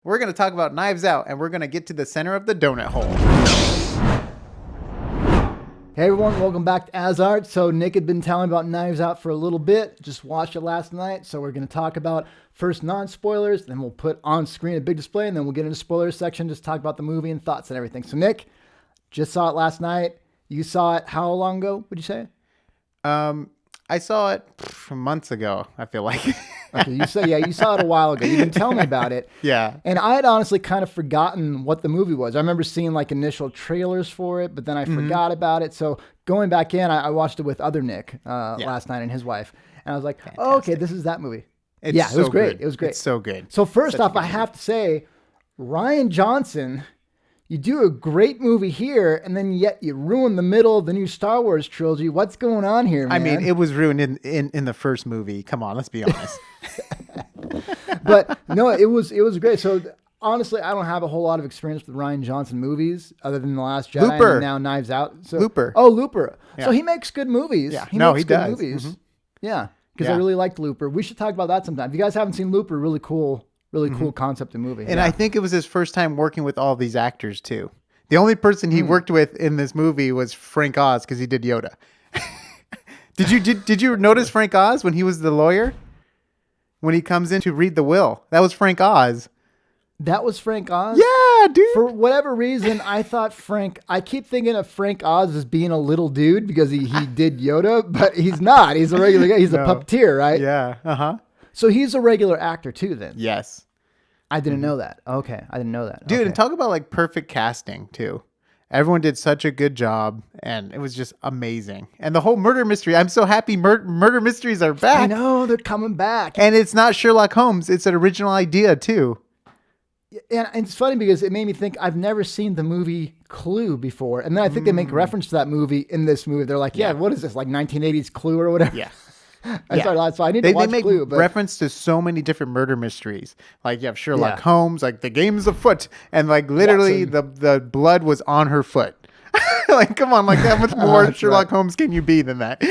We're going to talk about Knives Out, and we're going to get to the center of the donut hole. Hey everyone, welcome back to AsArt. So Nick had been telling about Knives Out for a little bit. Just watched it last night. So we're going to talk about first non-spoilers, then we'll put on screen a big display, and then we'll get into spoilers section, just talk about the movie and thoughts and everything. So Nick, just saw it last night. You saw it how long ago, would you say? I saw it months ago, I feel like. Okay, you saw it a while ago. You've been telling me about it. Yeah. And I had honestly kind of forgotten what the movie was. I remember seeing like initial trailers for it, but then I forgot about it. So going back in, I watched it with other Nick last night and his wife. And I was like, oh, okay, this is that movie. It was great. Good. It was great. It's so good. So first off, I have to say, Rian Johnson, you do a great movie here, and then yet you ruin the middle of the new Star Wars trilogy. What's going on here, man? I mean, it was ruined in the first movie. Come on, let's be honest. But no, it was great. So honestly, I don't have a whole lot of experience with Rian Johnson movies other than The Last Jedi Looper. and now Knives Out. So, Looper. Oh, Looper. Yeah. So he makes good movies. Yeah. He Does. movies. Mm-hmm. Yeah, because Yeah. I really liked Looper. We should talk about that sometime. If you guys haven't seen Looper, really cool concept of movie. And I think it was his first time working with all these actors too. The only person he worked with in this movie was Frank Oz because he did Yoda. Did you notice Frank Oz when he was the lawyer? When he comes in to read the will, that was Frank Oz. That was Frank Oz? Yeah, dude. For whatever reason, I keep thinking of Frank Oz as being a little dude because he did Yoda, but he's not. He's a regular guy. He's a puppeteer, right? Yeah. Uh-huh. So he's a regular actor too then? Yes. I didn't know that. Okay. I didn't know that. Dude, okay. and talk about like perfect casting too. Everyone did such a good job, and it was just amazing. And the whole murder mystery, I'm so happy murder mysteries are back. I know, they're coming back. And it's not Sherlock Holmes. It's an original idea too. And it's funny because it made me think I've never seen the movie Clue before. And then I think they make reference to that movie in this movie. They're like, yeah, what is this, like 1980s Clue or whatever? Yeah. So I need to watch make Clue. But reference to so many different murder mysteries. Like you have Sherlock Holmes, like the game's afoot, and like literally the blood was on her foot. Like, come on, like how much more Sherlock Holmes can you be than that?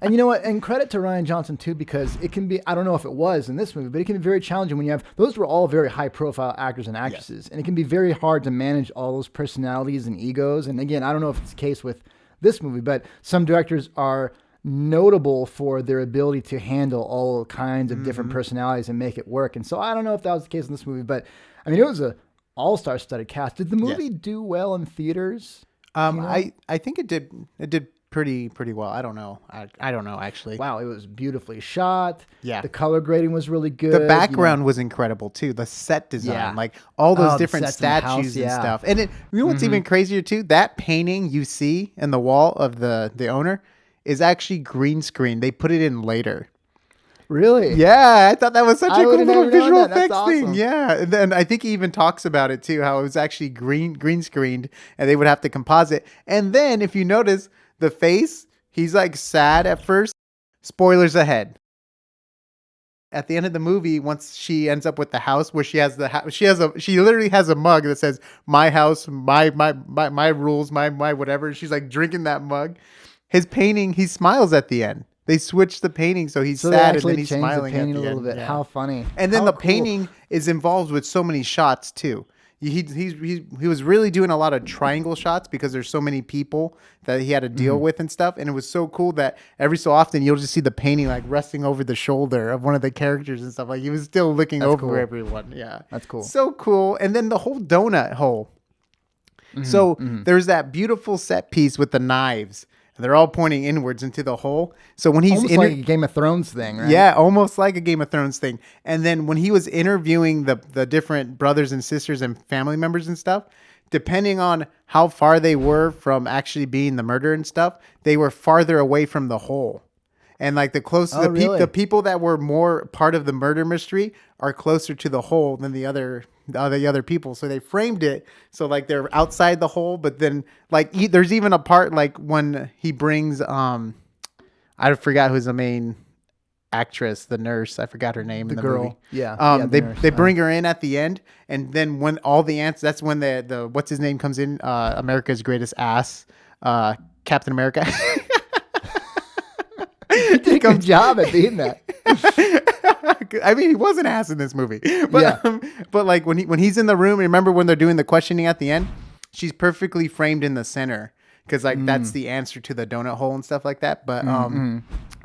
And you know what? And credit to Rian Johnson too, because it can be, I don't know if it was in this movie, but it can be very challenging when you have, those were all very high profile actors and actresses. And it can be very hard to manage all those personalities and egos. And again, I don't know if it's the case with this movie, but some directors are notable for their ability to handle all kinds of different personalities and make it work. And so I don't know if that was the case in this movie, but I mean, it was a all-star studded cast. Did the movie do well in theaters? I think it did pretty well. I don't know. I don't know actually. Wow, it was beautifully shot. Yeah. The color grading was really good. The background was incredible too. The set design, like all those different statues and stuff. And you know what's even crazier too? That painting you see in the wall of the owner is actually green screen. They put it in later. Really? Yeah, I thought that was such a cool little visual effects thing. Awesome. Yeah, and then I think he even talks about it too, how it was actually green screened, and they would have to composite. And then if you notice the face, he's like sad at first. Spoilers ahead. At the end of the movie, once she ends up with the house where she literally has a mug that says "My house, my rules, my whatever." And she's like drinking that mug. His painting, he smiles at the end. They switched the painting so he's sad and then he's smiling at the end. a little bit. Yeah. How funny! And then How the cool. painting is involved with so many shots too. He was really doing a lot of triangle shots because there's so many people that he had to deal with and stuff. And it was so cool that every so often you'll just see the painting like resting over the shoulder of one of the characters and stuff. Like he was still looking over everyone. Yeah, that's cool. So cool. And then the whole donut hole. So there's that beautiful set piece with the knives. They're all pointing inwards into the hole. So when he's almost like a Game of Thrones thing, right? Yeah, almost like a Game of Thrones thing. And then when he was interviewing the different brothers and sisters and family members and stuff, depending on how far they were from actually being the murder and stuff, they were farther away from the hole. And like the closer the people that were more part of the murder mystery are closer to the hole than the other people. So they framed it so like they're outside the hole, but then like there's even a part like when he brings I forgot who's the main actress, the nurse. I forgot her name. The in the girl. movie. Yeah. They bring her in at the end, and then when all the ants, that's when the what's his name comes in. America's greatest ass, Captain America. You did a good job at being that. I mean, he was an ass in this movie, but like when he's in the room, remember when they're doing the questioning at the end? She's perfectly framed in the center because like that's the answer to the donut hole and stuff like that. But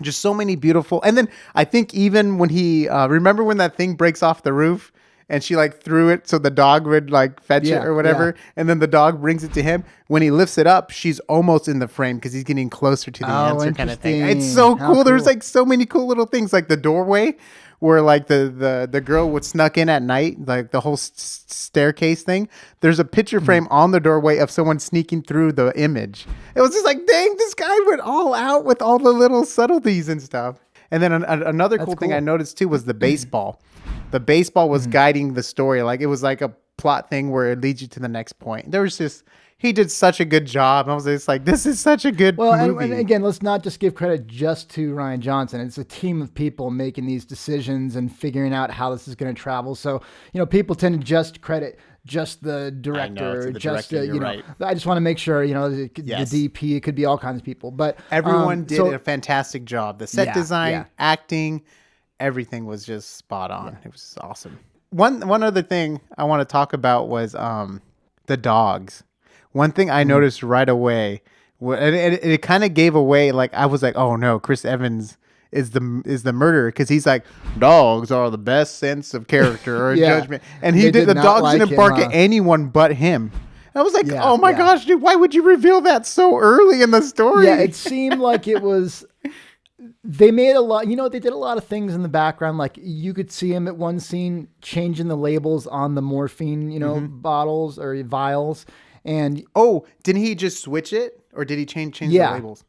just so many beautiful. And then I think even when he remember when that thing breaks off the roof. And she like threw it so the dog would like fetch it or whatever. Yeah. And then the dog brings it to him. When he lifts it up, she's almost in the frame because he's getting closer to the answer kind of thing. It's so cool. There's like so many cool little things like the doorway where like the girl would snuck in at night, like the whole staircase thing. There's a picture frame on the doorway of someone sneaking through the image. It was just like, dang, this guy went all out with all the little subtleties and stuff. And then another cool thing I noticed too was the baseball. The baseball was guiding the story. Like it was like a plot thing where it leads you to the next point. There was just, he did such a good job. I was just like, this is such a good movie. And again, let's not just give credit just to Rian Johnson. It's a team of people making these decisions and figuring out how this is going to travel. So, people tend to just credit just the director, right. I just want to make sure, the DP, it could be all kinds of people, but everyone did a fantastic job. The set design, acting, everything was just spot on. Yeah. It was awesome. One other thing I want to talk about was the dogs. One thing I noticed right away, it kind of gave away, like I was like, oh no, Chris Evans is the murderer because he's like, dogs are the best sense of character or judgment, and the dogs didn't bark at anyone but him. I was like, oh my gosh, dude, why would you reveal that so early in the story? Yeah, it seemed like it was. They made a lot, they did a lot of things in the background. Like you could see him at one scene changing the labels on the morphine, bottles or vials. And didn't he just switch it or did he change the labels?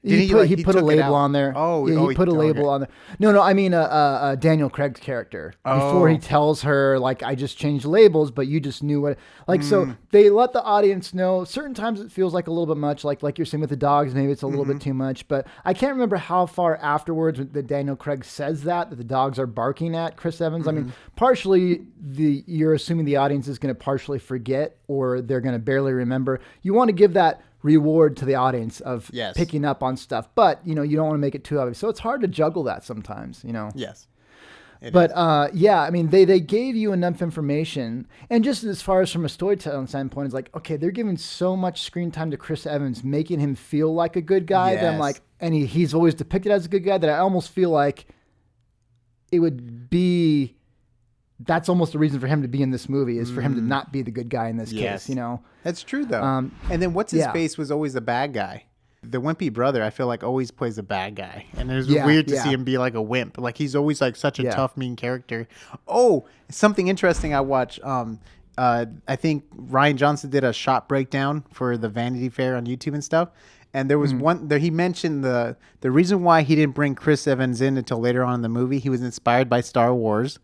He put a label on there. He put a label on there. No, I mean Daniel Craig's character. Before he tells her, like, I just changed labels, but you just knew what. Like, so they let the audience know. Certain times it feels like a little bit much, like you're saying with the dogs, maybe it's a little bit too much. But I can't remember how far afterwards that Daniel Craig says that the dogs are barking at Chris Evans. I mean, partially you're assuming the audience is going to partially forget or they're going to barely remember. You want to give that reward to the audience of picking up on stuff, but you don't want to make it too obvious. So it's hard to juggle that sometimes, Yes. I mean, they gave you enough information, and just as far as from a storytelling standpoint, it's like, okay, they're giving so much screen time to Chris Evans, making him feel like a good guy. That I'm like, and he's always depicted as a good guy, that I almost feel like it would be. That's almost the reason for him to be in this movie is for him to not be the good guy in this case, That's true though. And then what's his face was always the bad guy. The wimpy brother, I feel like always plays a bad guy. And it was weird to see him be like a wimp. Like he's always like such a tough, mean character. Oh, something interesting I watched. I think Rian Johnson did a shot breakdown for the Vanity Fair on YouTube and stuff. And there was one there. He mentioned the reason why he didn't bring Chris Evans in until later on in the movie. He was inspired by Star Wars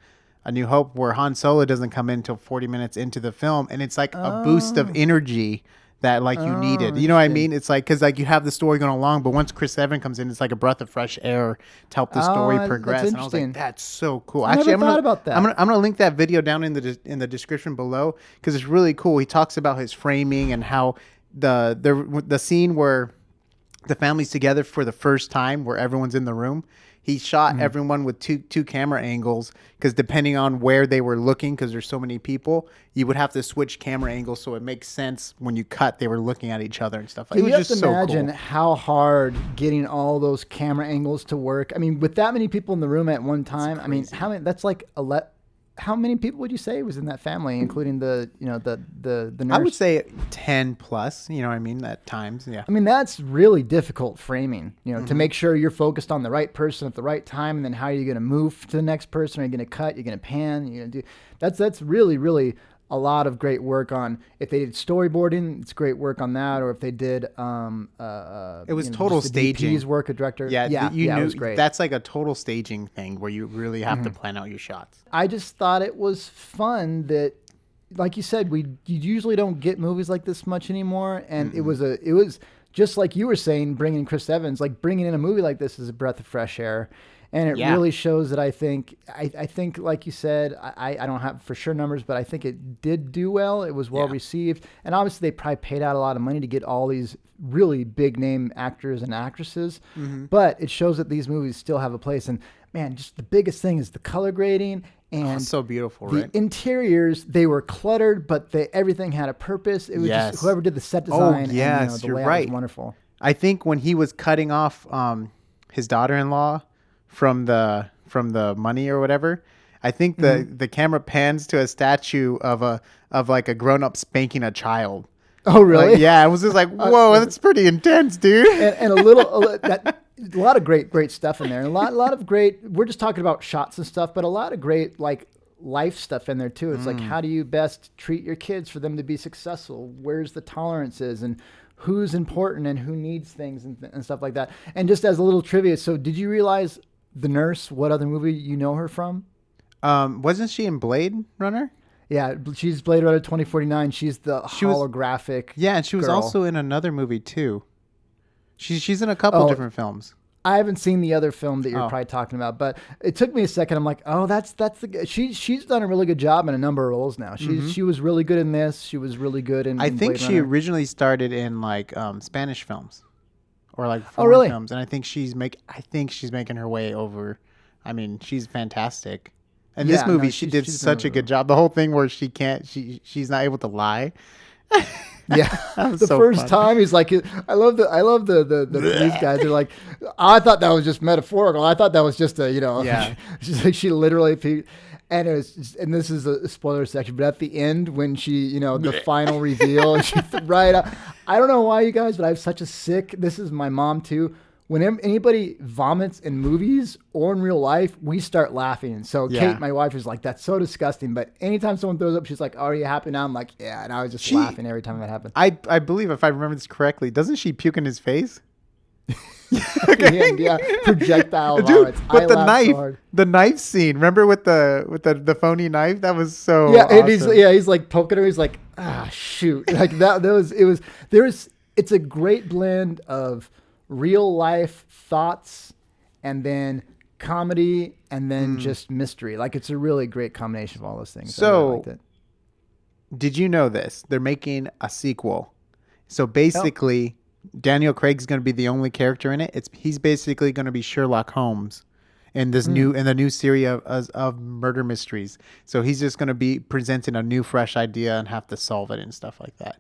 A New Hope, where Han Solo doesn't come in until 40 minutes into the film, and it's like a boost of energy that like you needed. You know what I mean? It's like, because like you have the story going along, but once Chris Evans comes in, it's like a breath of fresh air to help the story progress. And I was like, that's so cool. Actually, I'm gonna link that video down in the description below because it's really cool. He talks about his framing and how the scene where the family's together for the first time, where everyone's in the room. He shot everyone with two camera angles because depending on where they were looking, because there's so many people, you would have to switch camera angles so it makes sense when you cut. They were looking at each other and stuff. It was just so cool. You have to imagine how hard getting all those camera angles to work. I mean, with that many people in the room at one time, I mean, how many people would you say was in that family, including the nurse? I would say 10 plus, you know what I mean, at times, yeah. I mean, that's really difficult framing, to make sure you're focused on the right person at the right time, and then how are you going to move to the next person? Are you going to cut? You're going to pan? You're going to do that's really, really a lot of great work on. If they did storyboarding, it's great work on that. Or if they did, it was total staging. DP's work, a director. It was great. That's like a total staging thing where you really have to plan out your shots. I just thought it was fun that, like you said, you usually don't get movies like this much anymore, and it was just like you were saying, bringing Chris Evans, like bringing in a movie like this is a breath of fresh air. And it really shows that I think, like you said, I don't have for sure numbers, but I think it did do well. It was well received. And obviously they probably paid out a lot of money to get all these really big name actors and actresses. But it shows that these movies still have a place. And man, just the biggest thing is the color grading and so beautiful, the right? interiors. They were cluttered, but everything had a purpose. It was just whoever did the set design. Oh, yes, and, the you're layout right. was wonderful. I think when he was cutting off his daughter-in-law from the money or whatever, I think the camera pans to a statue of like a grown-up spanking a child. Oh, really? Like, yeah, I was just like, whoa, that's pretty intense, dude. And a lot of great stuff in there. And a lot of great. We're just talking about shots and stuff, but a lot of great like life stuff in there too. It's like, how do you best treat your kids for them to be successful? Where's the tolerances and who's important and who needs things and stuff like that. And just as a little trivia, so did you realize the nurse? What other movie you know her from? Wasn't she in Blade Runner? Yeah, she's Blade Runner 2049. She's the holographic. Yeah, and she was girl. also in another movie too. She's in a couple different films. I haven't seen the other film that you're probably talking about, but it took me a second. I'm like, oh, that's the. She's done a really good job in a number of roles now. She was really good in this. She was really good in. I think Blade she Runner. originally started in like Spanish films, or like foreign films, and I think she's making her way over. I mean, she's fantastic. In this movie, she did such a good job. The whole thing where she's not able to lie. Yeah, the first time he's like, I love the police guys. They're like, I thought that was just metaphorical. I thought that was just a, Yeah. she literally, and it was, and this is a spoiler section, but at the end when she, the final reveal, she's right up. I don't know why you guys, but I have such a sick. This is my mom too. Whenever anybody vomits in movies or in real life, we start laughing. So Kate, my wife, is like, that's so disgusting. But anytime someone throws up, she's like, are you happy now? I'm like, yeah. And I was just laughing every time that happened. I believe, if I remember this correctly, doesn't she puke in his face? Yeah, projectile vomits. But the knife scene, remember with the phony knife? That was so awesome. He's like poking her. He's like, shoot. Like it's a great blend of real life thoughts and then comedy and then just mystery. Like, it's a really great combination of all those things. So, really liked it. Did you know this? They're making a sequel. So basically, Daniel Craig's going to be the only character in it. He's basically going to be Sherlock Holmes in this in the new series of murder mysteries. So he's just going to be presenting a new, fresh idea and have to solve it and stuff like that.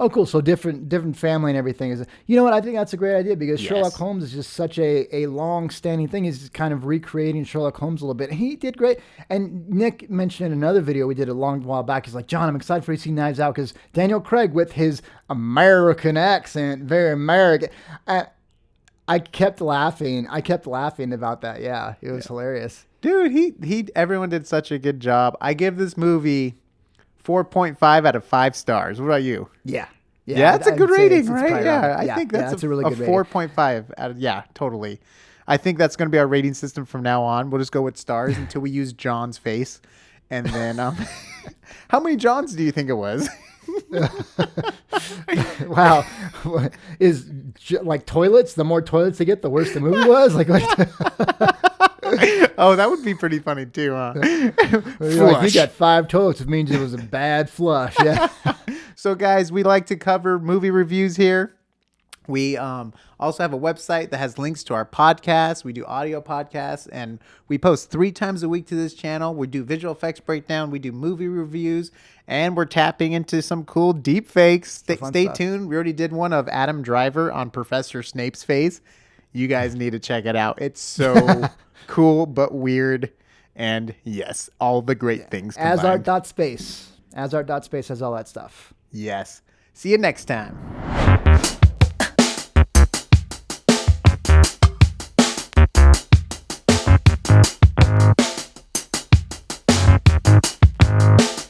Oh, cool. So different family and everything is. You know what? I think that's a great idea because Sherlock Holmes is just such a long-standing thing. He's just kind of recreating Sherlock Holmes a little bit. And he did great. And Nick mentioned in another video we did a long while back. He's like, John, I'm excited for you to see Knives Out because Daniel Craig with his American accent, very American. I kept laughing. About that. Yeah, it was hilarious. Dude, everyone did such a good job. I give this movie 4.5 out of 5 stars. What about you? Yeah, that's a good rating, right? Yeah, I think that's a really good 4.5 out of, totally. I think that's going to be our rating system from now on. We'll just go with stars until we use John's face. And then, how many Johns do you think it was? Wow. Is like toilets, the more toilets they get, the worse the movie was? Like, oh, that would be pretty funny too, huh? Like, you got 5 toilets, it means it was a bad flush. Yeah. So guys, we like to cover movie reviews here. We also have a website that has links to our podcasts. We do audio podcasts, and we post 3 times a week to this channel. We do visual effects breakdown. We do movie reviews, and we're tapping into some cool deep fakes. Stay tuned. We already did one of Adam Driver on Professor Snape's face. You guys need to check it out. It's so cool but weird, and yes, all the great things combined. AsArt.space. AsArt.space has all that stuff. Yes. See you next time.